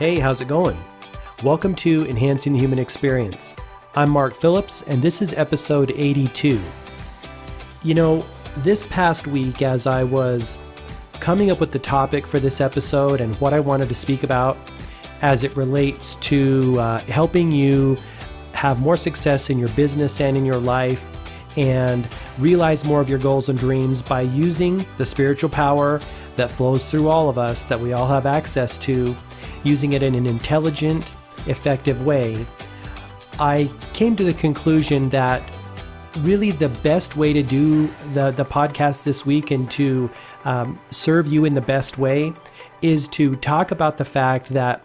Hey, how's it going? Welcome to Enhancing the Human Experience. I'm Mark Phillips, and this is episode 82. You know, this past week, as I was coming up with the topic for this episode and what I wanted to speak about as it relates to helping you have more success in your business and in your life and realize more of your goals and dreams by using the spiritual power that flows through all of us, that we all have access to, using it in an intelligent, effective way, I came to the conclusion that really the best way to do the podcast this week and to serve you in the best way is to talk about the fact that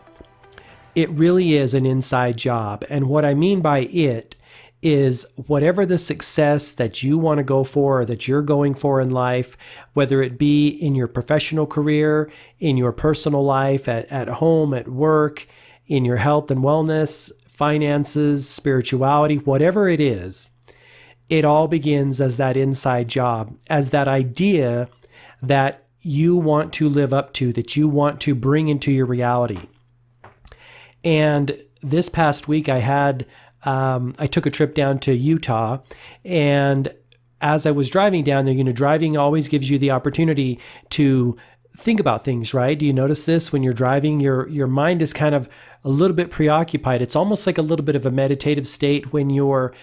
it really is an inside job. And what I mean by it is whatever the success that you want to go for or that you're going for in life, whether it be in your professional career, in your personal life, at home, at work, in your health and wellness, finances, spirituality, whatever it is, it all begins as that inside job, as that idea that you want to live up to, that you want to bring into your reality. And this past week I took a trip down to Utah, and as I was driving down there, driving always gives you the opportunity to think about things, right? Do you notice this? When you're driving, your mind is kind of a little bit preoccupied. It's almost like a little bit of a meditative state when your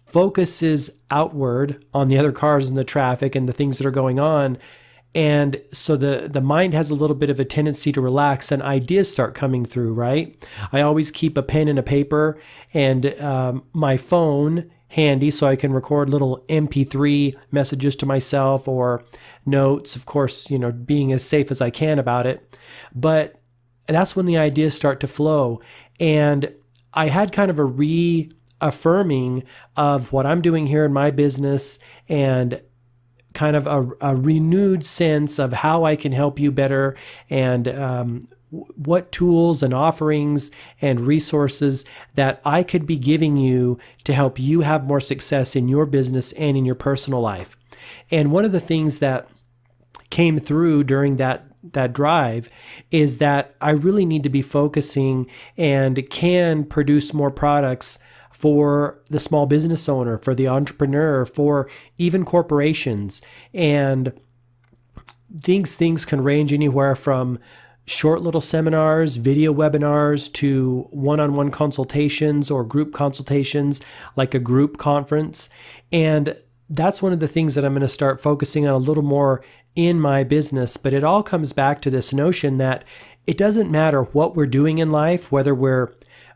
focus is outward on the other cars and the traffic and the things that are going on. And so the mind has a little bit of a tendency to relax and ideas start coming through, right? I always keep a pen and a paper and my phone handy so I can record little MP3 messages to myself or notes, of course, being as safe as I can about it. But that's when the ideas start to flow. And I had kind of a reaffirming of what I'm doing here in my business and kind of a renewed sense of how I can help you better and what tools and offerings and resources that I could be giving you to help you have more success in your business and in your personal life. And one of the things that came through during that drive is that I really need to be focusing and can produce more products for the small business owner, for the entrepreneur, for even corporations. And things can range anywhere from short little seminars, video webinars, to one-on-one consultations or group consultations like a group conference. And that's one of the things that I'm going to start focusing on a little more in my business. But it all comes back to this notion that it doesn't matter what we're doing in life, whether we're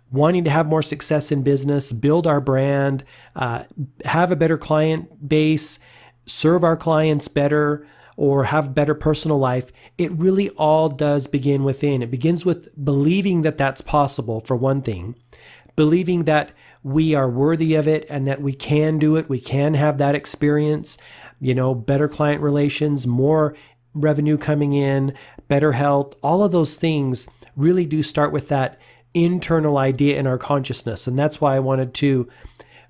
wanting to have more success in business, build our brand, have a better client base, serve our clients better, or have better personal life. It really all does begin within. It begins with believing that that's possible, for one thing, believing that we are worthy of it and that we can do it. We can have that experience, better client relations, more revenue coming in, better health. All of those things really do start with that internal idea in our consciousness. And that's why I wanted to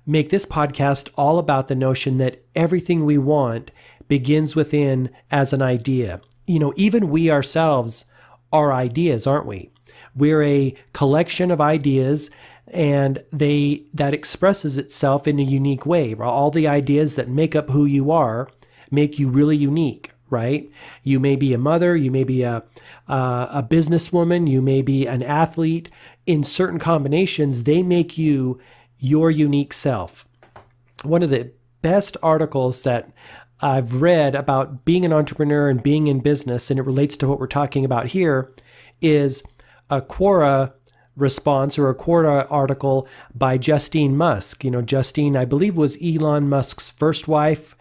make this podcast all about the notion that everything we want begins within as an idea. Even we ourselves are ideas, aren't we? We're a collection of ideas, and that expresses itself in a unique way. All the ideas that make up who you are make you really unique, right? You may be a mother, you may be a businesswoman, you may be an athlete. In certain combinations, they make you your unique self. One of the best articles that I've read about being an entrepreneur and being in business, and it relates to what we're talking about here, is a Quora response or a Quora article by Justine Musk. Justine, I believe, was Elon Musk's first wife,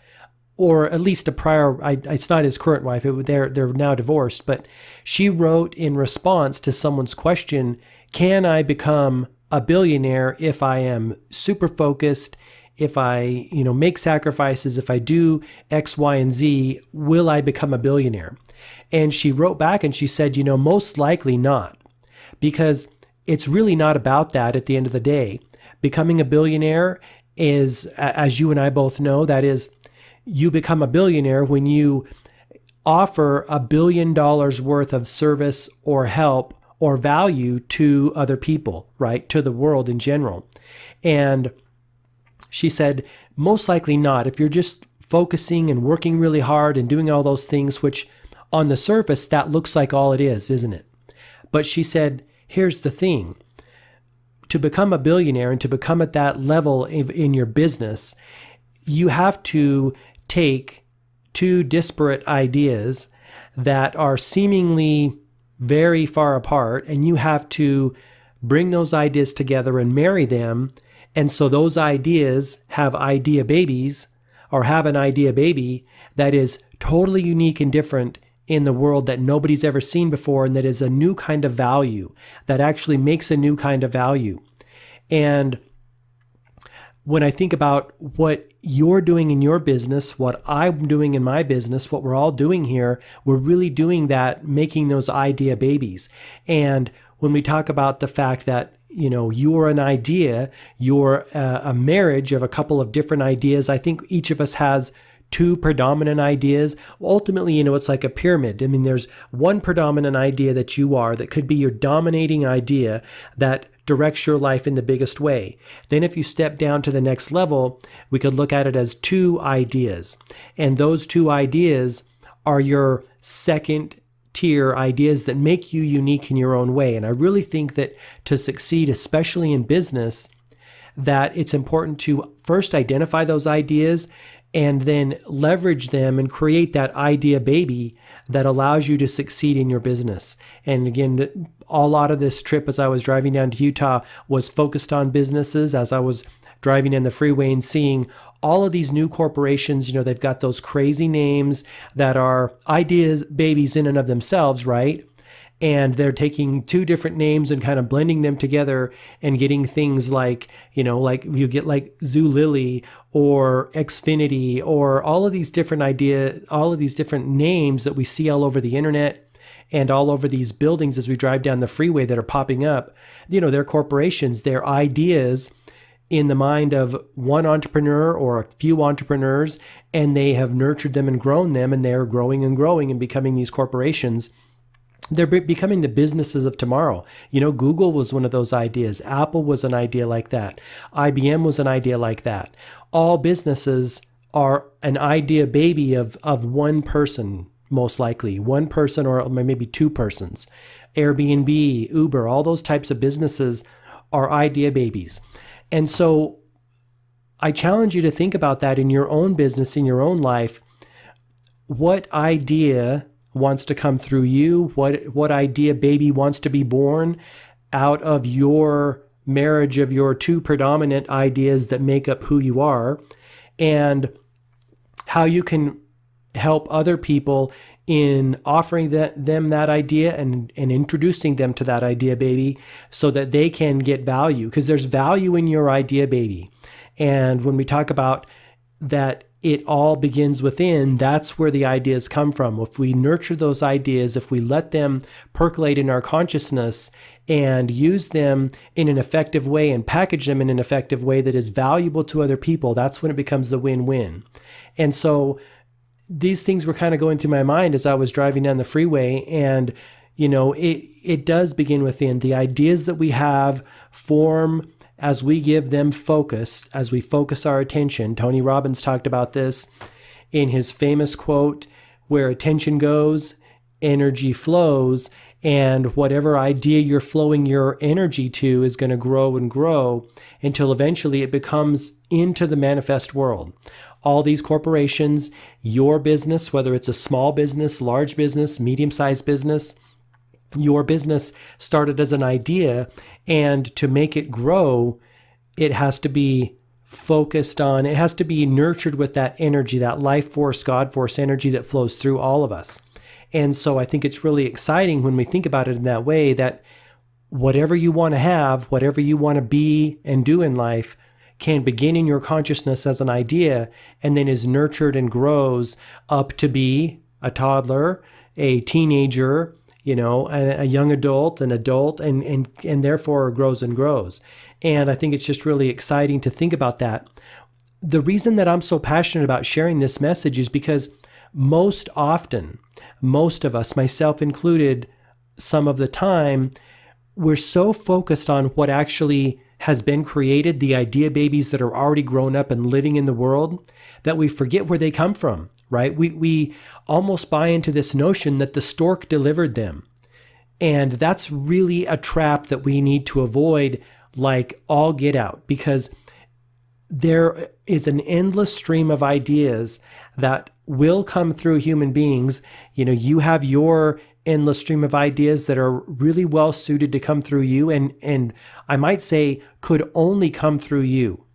or at least a prior, it's not his current wife, they're now divorced, but she wrote in response to someone's question, can I become a billionaire if I am super focused, if I, make sacrifices, if I do X, Y, and Z, will I become a billionaire? And she wrote back and she said, most likely not, because it's really not about that at the end of the day. Becoming a billionaire is, as you and I both know, that is, you become a billionaire when you offer $1 billion worth of service or help or value to other people, right? To the world in general. And she said, most likely not. If you're just focusing and working really hard and doing all those things, which on the surface, that looks like all it is, isn't it? But she said, here's the thing. To become a billionaire and to become at that level in your business, you have to take two disparate ideas that are seemingly very far apart, and you have to bring those ideas together and marry them. And so those ideas have idea babies, or have an idea baby that is totally unique and different in the world that nobody's ever seen before, and that is a new kind of value, that actually makes a new kind of value. And when I think about what you're doing in your business, what I'm doing in my business, what we're all doing here, we're really doing that, making those idea babies. And when we talk about the fact that, you're an idea, you're a marriage of a couple of different ideas, I think each of us has two predominant ideas. Ultimately, it's like a pyramid. I mean, there's one predominant idea that you are, that could be your dominating idea that directs your life in the biggest way. Then if you step down to the next level, we could look at it as two ideas. And those two ideas are your second tier ideas that make you unique in your own way. And I really think that to succeed, especially in business, that it's important to first identify those ideas and then leverage them and create that idea baby that allows you to succeed in your business. And again, a lot of this trip as I was driving down to Utah was focused on businesses. As I was driving in the freeway and seeing all of these new corporations, they've got those crazy names that are ideas babies in and of themselves, right? And they're taking two different names and kind of blending them together and getting things like, like you get like Zulily or Xfinity or all of these different names that we see all over the internet and all over these buildings as we drive down the freeway that are popping up. They're corporations, they're ideas in the mind of one entrepreneur or a few entrepreneurs, and they have nurtured them and grown them, and they're growing and becoming these corporations. They're becoming the businesses of tomorrow. Google was one of those ideas. Apple was an idea like that. IBM was an idea like that. All businesses are an idea baby of one person, most likely. One person or maybe two persons. Airbnb, Uber, all those types of businesses are idea babies. And so I challenge you to think about that in your own business, in your own life. What idea wants to come through you? What idea baby wants to be born out of your marriage of your two predominant ideas that make up who you are, and how you can help other people in offering them that idea and introducing them to that idea baby so that they can get value, because there's value in your idea baby. And when we talk about that it all begins within, that's where the ideas come from. If we nurture those ideas, if we let them percolate in our consciousness and use them in an effective way and package them in an effective way that is valuable to other people, that's when it becomes the win-win. And so these things were kind of going through my mind as I was driving down the freeway, and it does begin within. The ideas that we have form as we give them focus, as we focus our attention. Tony Robbins talked about this in his famous quote, where attention goes, energy flows, and whatever idea you're flowing your energy to is going to grow and grow until eventually it becomes into the manifest world. All these corporations, your business, whether it's a small business, large business, medium-sized business, your business started as an idea, and to make it grow, it has to be focused on, it has to be nurtured with that energy, that life force, God force energy that flows through all of us. And so I think it's really exciting when we think about it in that way, that whatever you want to have, whatever you want to be and do in life can begin in your consciousness as an idea and then is nurtured and grows up to be a toddler, a teenager, a young adult, an adult, and therefore grows and grows. And I think it's just really exciting to think about that. The reason that I'm so passionate about sharing this message is because most often, most of us, myself included, some of the time, we're so focused on what actually has been created, the idea babies that are already grown up and living in the world, that we forget where they come from, right? We almost buy into this notion that the stork delivered them. And that's really a trap that we need to avoid like all get out, because there is an endless stream of ideas that will come through human beings. You have your endless stream of ideas that are really well suited to come through you. And I might say could only come through you.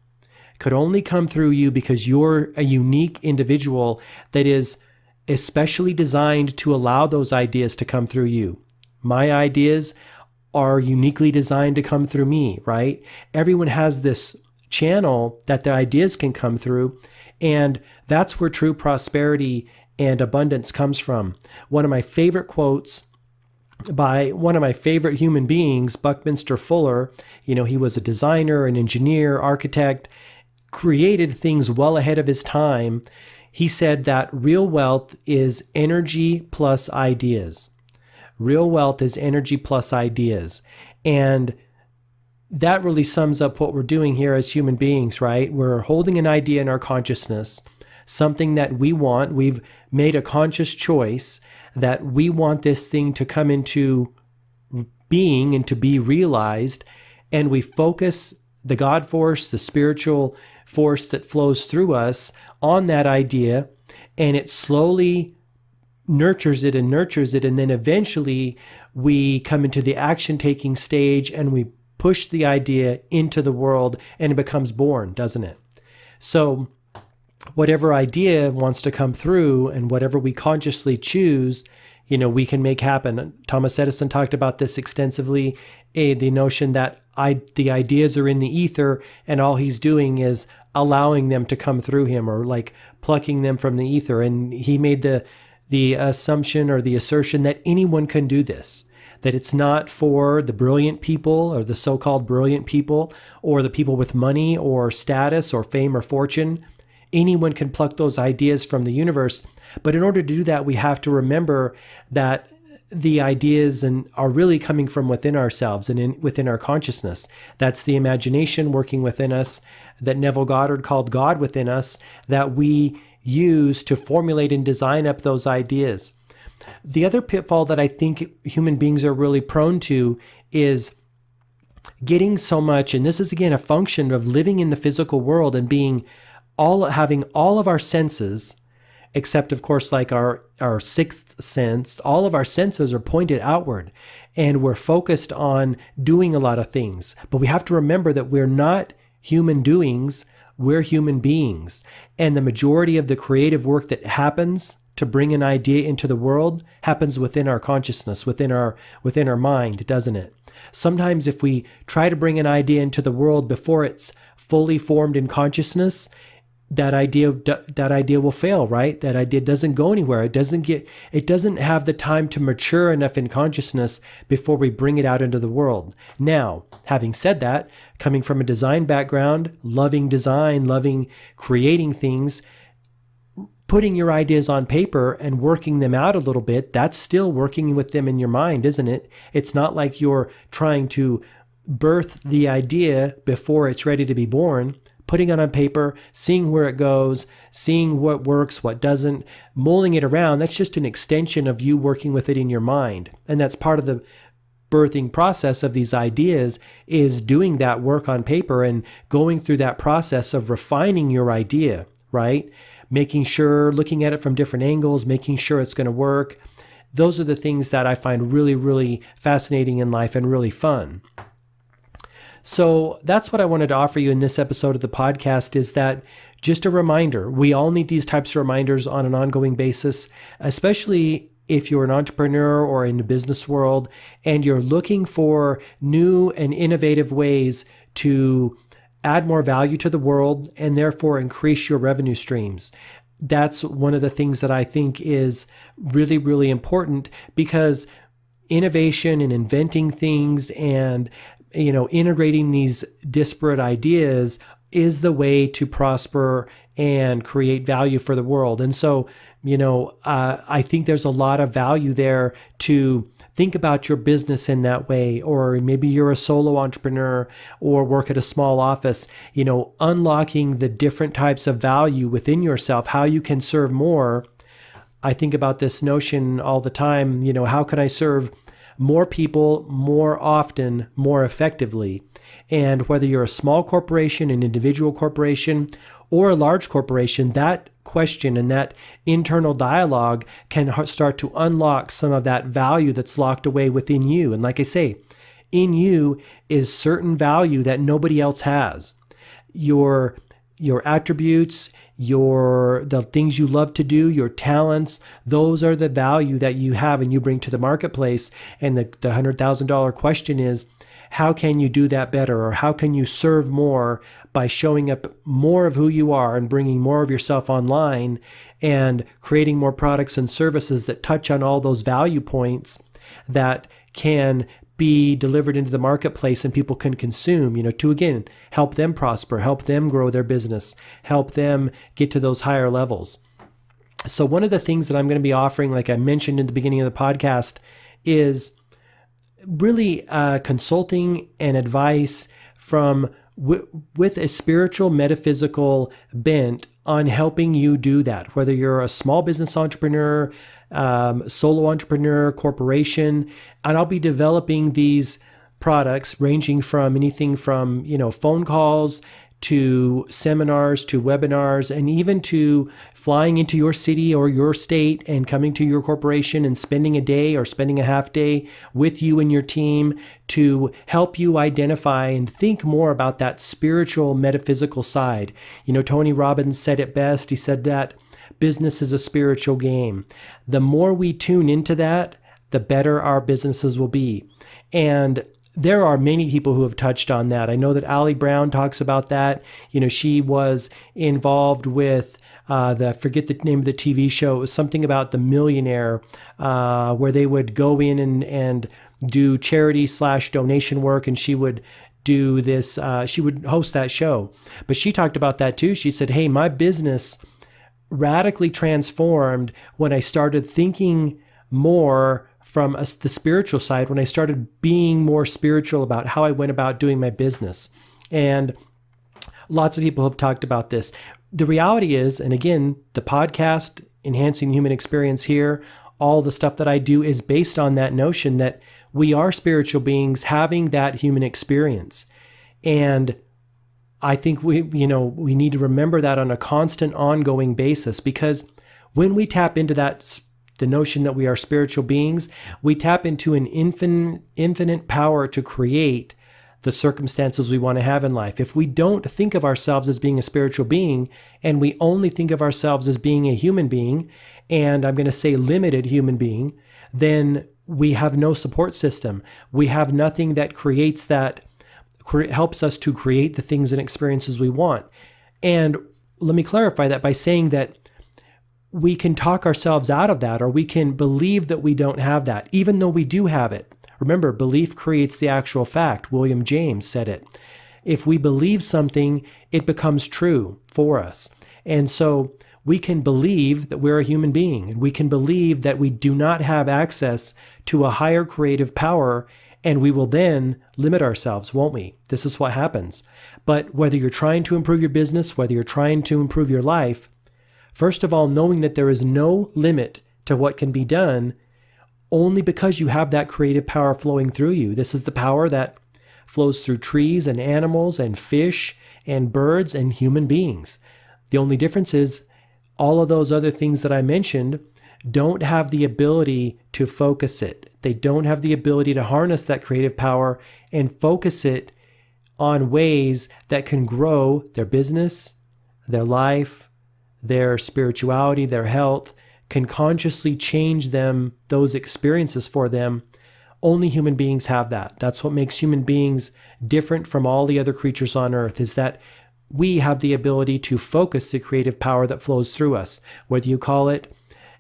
Could only come through you because you're a unique individual that is especially designed to allow those ideas to come through you. My ideas are uniquely designed to come through me, right? Everyone has this channel that their ideas can come through, and that's where true prosperity and abundance comes from. One of my favorite quotes by one of my favorite human beings, Buckminster Fuller, he was a designer, an engineer, architect, created things well ahead of his time. He said that real wealth is energy plus ideas. Real wealth is energy plus ideas. And that really sums up what we're doing here as human beings, right? We're holding an idea in our consciousness, something that we want. We've made a conscious choice that we want this thing to come into being and to be realized. And we focus the God force, the spiritual force that flows through us on that idea, and it slowly nurtures it, and then eventually we come into the action-taking stage and we push the idea into the world and it becomes born, doesn't it? So whatever idea wants to come through and whatever we consciously choose, we can make happen. Thomas Edison talked about this extensively, the notion that the ideas are in the ether and all he's doing is allowing them to come through him, or like plucking them from the ether. And he made the assumption or the assertion that anyone can do this, that it's not for the brilliant people or the so-called brilliant people or the people with money or status or fame or fortune. Anyone can pluck those ideas from the universe. But in order to do that, we have to remember that the ideas are really coming from within ourselves and within our consciousness. That's the imagination working within us that Neville Goddard called God within us, that we use to formulate and design up those ideas. The other pitfall that I think human beings are really prone to is getting so much, and this is again a function of living in the physical world and having all of our senses, except of course like our sixth sense, all of our senses are pointed outward and we're focused on doing a lot of things. But we have to remember that we're not human doings, we're human beings. And the majority of the creative work that happens to bring an idea into the world happens within our consciousness, within our mind, doesn't it? Sometimes if we try to bring an idea into the world before it's fully formed in consciousness, that idea will fail, right? That idea doesn't go anywhere. It doesn't have the time to mature enough in consciousness before we bring it out into the world. Now, having said that, coming from a design background, loving design, loving creating things, putting your ideas on paper and working them out a little bit, that's still working with them in your mind, isn't it? It's not like you're trying to birth the idea before it's ready to be born. Putting it on paper, seeing where it goes, seeing what works, what doesn't, mulling it around, that's just an extension of you working with it in your mind. And that's part of the birthing process of these ideas, is doing that work on paper and going through that process of refining your idea, right? Making sure, looking at it from different angles, making sure it's going to work. Those are the things that I find really, really fascinating in life and really fun. So that's what I wanted to offer you in this episode of the podcast, is that just a reminder. We all need these types of reminders on an ongoing basis, especially if you're an entrepreneur or in the business world and you're looking for new and innovative ways to add more value to the world and therefore increase your revenue streams. That's one of the things that I think is really, really important, because innovation and inventing things and integrating these disparate ideas is the way to prosper and create value for the world. And so, I think there's a lot of value there to think about your business in that way, or maybe you're a solo entrepreneur or work at a small office, unlocking the different types of value within yourself, how you can serve more. I think about this notion all the time, how can I serve more people more often, more effectively? And whether you're a small corporation, an individual corporation, or a large corporation, that question and that internal dialogue can start to unlock some of that value that's locked away within you. And like I say, in you is certain value that nobody else has. Your attributes, the things you love to do, your talents, those are the value that you have and you bring to the marketplace. And the $100,000 question is, how can you do that better? Or how can you serve more by showing up more of who you are and bringing more of yourself online and creating more products and services that touch on all those value points that can be delivered into the marketplace and people can consume, to again, help them prosper, help them grow their business, help them get to those higher levels. So one of the things that I'm going to be offering, like I mentioned in the beginning of the podcast, is really consulting and advice from with a spiritual metaphysical bent on helping you do that, whether you're a small business entrepreneur, solo entrepreneur, corporation. And I'll be developing these products ranging from anything from phone calls to seminars, to webinars, and even to flying into your city or your state and coming to your corporation and spending a day or spending a half day with you and your team to help you identify and think more about that spiritual, metaphysical side. Tony Robbins said it best. He said that business is a spiritual game. The more we tune into that, the better our businesses will be. And there are many people who have touched on that. I know that Allie Brown talks about that. She was involved with forget the name of the TV show. It was something about The Millionaire, where they would go in and do charity/donation work, and she would do this. She would host that show. But she talked about that too. She said, "Hey, my business radically transformed when I started thinking more from the spiritual side, when I started being more spiritual about how I went about doing my business." And lots of people have talked about this. The reality is, and again, the podcast, Enhancing Human Experience here, all the stuff that I do is based on that notion that we are spiritual beings having that human experience. And I think we need to remember that on a constant, ongoing basis, because when we tap into the notion that we are spiritual beings, we tap into an infinite power to create the circumstances we want to have in life. If we don't think of ourselves as being a spiritual being, and we only think of ourselves as being a human being, and I'm going to say limited human being, then we have no support system. We have nothing that helps us to create the things and experiences we want. And let me clarify that by saying that we can talk ourselves out of that, or we can believe that we don't have that, even though we do have it. Remember, belief creates the actual fact. William James said it. If we believe something, it becomes true for us. And so we can believe that we're a human being, and we can believe that we do not have access to a higher creative power, and we will then limit ourselves, won't we? This is what happens. But whether you're trying to improve your business, whether you're trying to improve your life, first of all, knowing that there is no limit to what can be done only because you have that creative power flowing through you. This is the power that flows through trees and animals and fish and birds and human beings. The only difference is all of those other things that I mentioned don't have the ability to focus it. They don't have the ability to harness that creative power and focus it on ways that can grow their business, their life, their spirituality, their health, can consciously change them, those experiences for them. Only human beings have that. That's what makes human beings different from all the other creatures on earth, is that we have the ability to focus the creative power that flows through us, whether you call it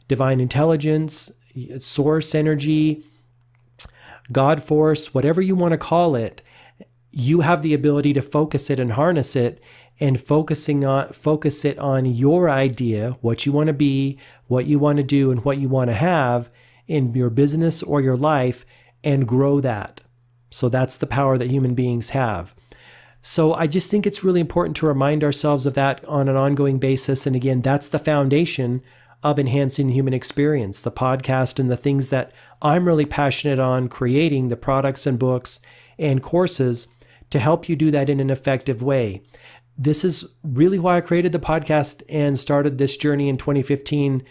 divine intelligence, source energy, God force, whatever you want to call it. you have the ability to focus it and harness it and focus it on your idea, what you want to be, what you want to do, and what you want to have in your business or your life, and grow that. So that's the power that human beings have. So I just think it's really important to remind ourselves of that on an ongoing basis. And again, that's the foundation of enhancing human experience, the podcast and the things that I'm really passionate on creating, the products and books and courses to help you do that in an effective way. This is really why I created the podcast and started this journey in 2015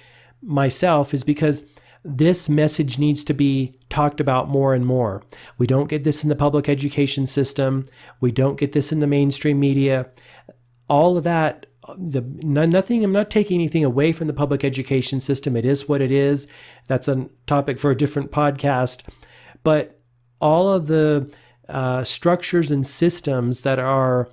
myself, is because this message needs to be talked about more and more. We don't get this in the public education system. We don't get this in the mainstream media. All of that, nothing, I'm not taking anything away from the public education system. It is what it is. That's a topic for a different podcast. But all of the structures and systems that are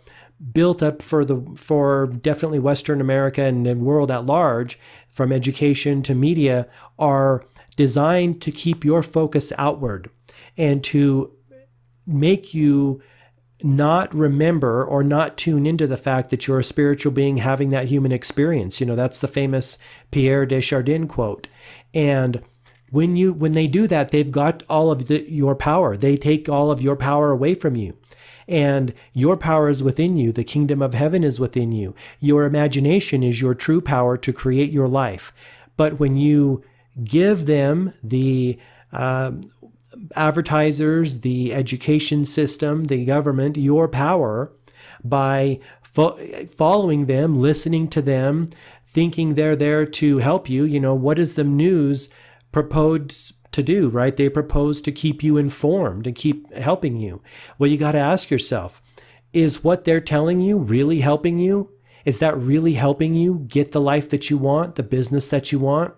built up for definitely Western America and the world at large, from education to media, are designed to keep your focus outward and to make you not remember or not tune into the fact that you're a spiritual being having that human experience. That's the famous Pierre Desjardins quote. And when they do that, they've got all of your power. They take all of your power away from you. And your power is within you. The kingdom of heaven is within you. Your imagination is your true power to create your life. But when you give them, the advertisers, the education system, the government, your power by following them, listening to them, thinking they're there to help you, what does the news propose to do, right? They propose to keep you informed and keep helping you. Well, you got to ask yourself, is what they're telling you really helping you? Is that really helping you get the life that you want, the business that you want?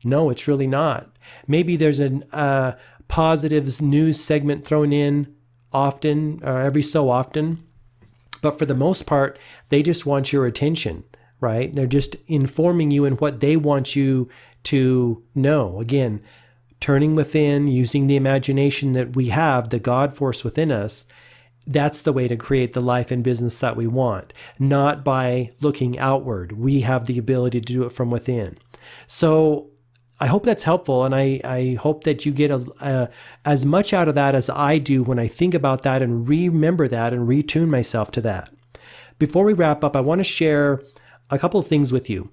No, it's really not. Maybe there's a positives news segment thrown in often, or every so often, but for the most part, they just want your attention, right? They're just informing you in what they want you to know. Again, turning within, using the imagination that we have, the God force within us, that's the way to create the life and business that we want, not by looking outward. We have the ability to do it from within. So I hope that's helpful, and I hope that you get as much out of that as I do when I think about that and remember that and retune myself to that. Before we wrap up, I want to share a couple of things with you.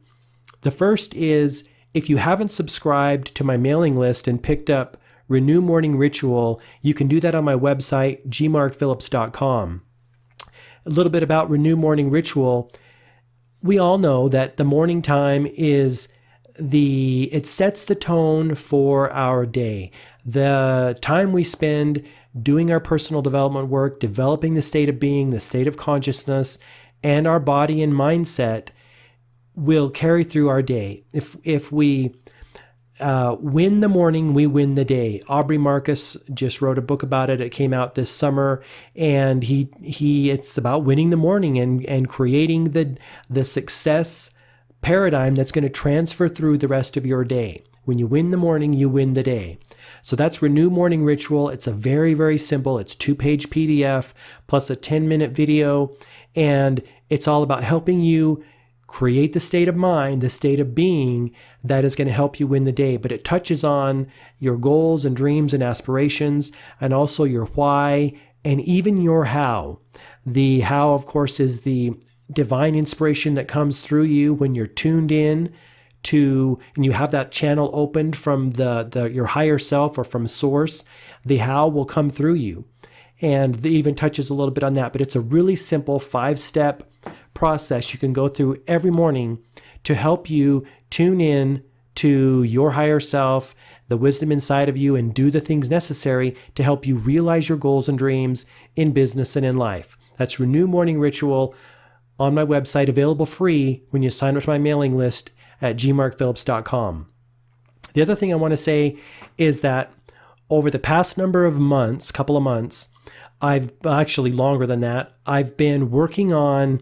The first is, if you haven't subscribed to my mailing list and picked up Renew Morning Ritual, you can do that on my website, gmarkphillips.com. A little bit about Renew Morning Ritual. We all know that the morning time it sets the tone for our day. The time we spend doing our personal development work, developing the state of being, the state of consciousness, and our body and mindset will carry through our day. If we win the morning, we win the day. Aubrey Marcus just wrote a book about it. It came out this summer, and it's about winning the morning and creating the success paradigm that's going to transfer through the rest of your day. When you win the morning, you win the day. So that's Renew Morning Ritual. It's a very, very simple. It's 2-page PDF plus a 10-minute video, and it's all about helping you create the state of mind, the state of being that is going to help you win the day. But it touches on your goals and dreams and aspirations, and also your why and even your how. The how, of course, is the divine inspiration that comes through you when you're tuned in to, and you have that channel opened from your higher self or from source. The how will come through you, and it even touches a little bit on that. But it's a really simple 5-step process you can go through every morning to help you tune in to your higher self, the wisdom inside of you, and do the things necessary to help you realize your goals and dreams in business and in life. That's Renew Morning Ritual on my website, available free when you sign up to my mailing list at gmarkphillips.com. The other thing I want to say is that over the past couple of months, I've actually longer than that, I've been working on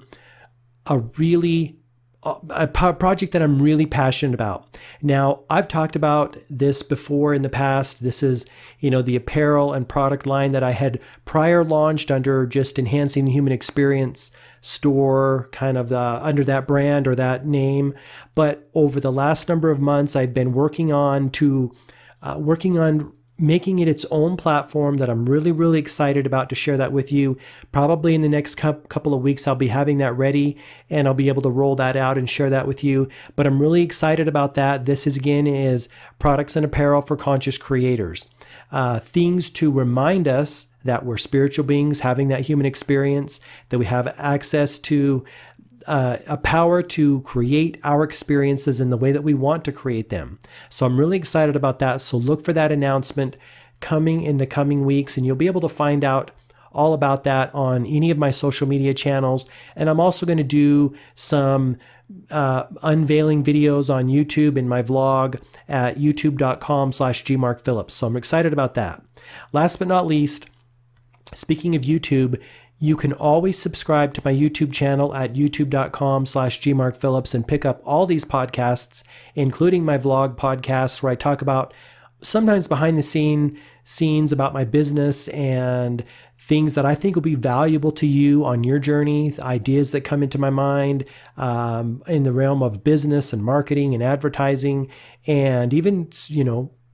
a really project that I'm really passionate about. Now, I've talked about this before in the past. This is, the apparel and product line that I had prior launched under just Enhancing the Human Experience store, kind of under that brand or that name. But over the last number of months, I've been working on making it its own platform that I'm really, really excited about to share that with you. Probably in the next couple of weeks, I'll be having that ready and I'll be able to roll that out and share that with you. But I'm really excited about that. This is products and apparel for conscious creators. Things to remind us that we're spiritual beings having that human experience, that we have access to a power to create our experiences in the way that we want to create them. So I'm really excited about that. So look for that announcement coming in the coming weeks, and you'll be able to find out all about that on any of my social media channels. And I'm also going to do some unveiling videos on YouTube in my vlog at youtube.com/gmarkphillips. So I'm excited about that. Last but not least, speaking of YouTube, you can always subscribe to my YouTube channel at youtube.com/gmarkphillips and pick up all these podcasts, including my vlog podcasts where I talk about sometimes behind the scenes about my business and things that I think will be valuable to you on your journey, ideas that come into my mind in the realm of business and marketing and advertising, and even,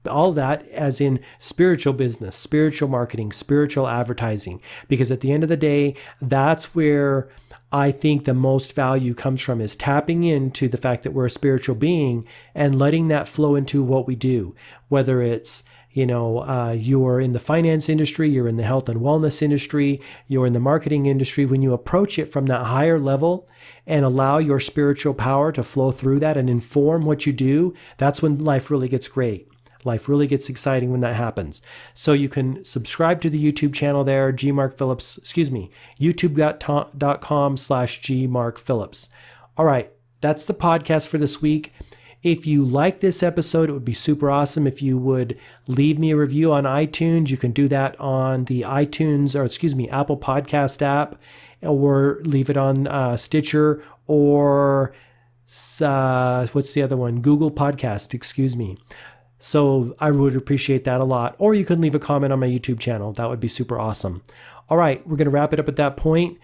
all that as in spiritual business, spiritual marketing, spiritual advertising. Because at the end of the day, that's where I think the most value comes from, is tapping into the fact that we're a spiritual being and letting that flow into what we do. Whether it's, you're in the finance industry, you're in the health and wellness industry, you're in the marketing industry, when you approach it from that higher level and allow your spiritual power to flow through that and inform what you do, that's when life really gets great. Life really gets exciting when that happens. So you can subscribe to the YouTube channel there, youtube.com/gmarkphillips. All right, that's the podcast for this week. If you like this episode, it would be super awesome if you would leave me a review on iTunes. You can do that on the Apple Podcast app, or leave it on Stitcher, or what's the other one? Google Podcast, So I would appreciate that a lot. Or you can leave a comment on my YouTube channel. That would be super awesome. All right, we're going to wrap it up at that point.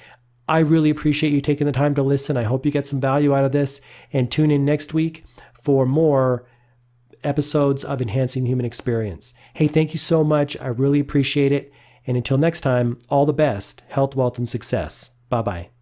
I really appreciate you taking the time to listen. I hope you get some value out of this, and tune in next week for more episodes of Enhancing the Human Experience. Hey, thank you so much. I really appreciate it. And until next time, all the best, health, wealth, and success. Bye-bye.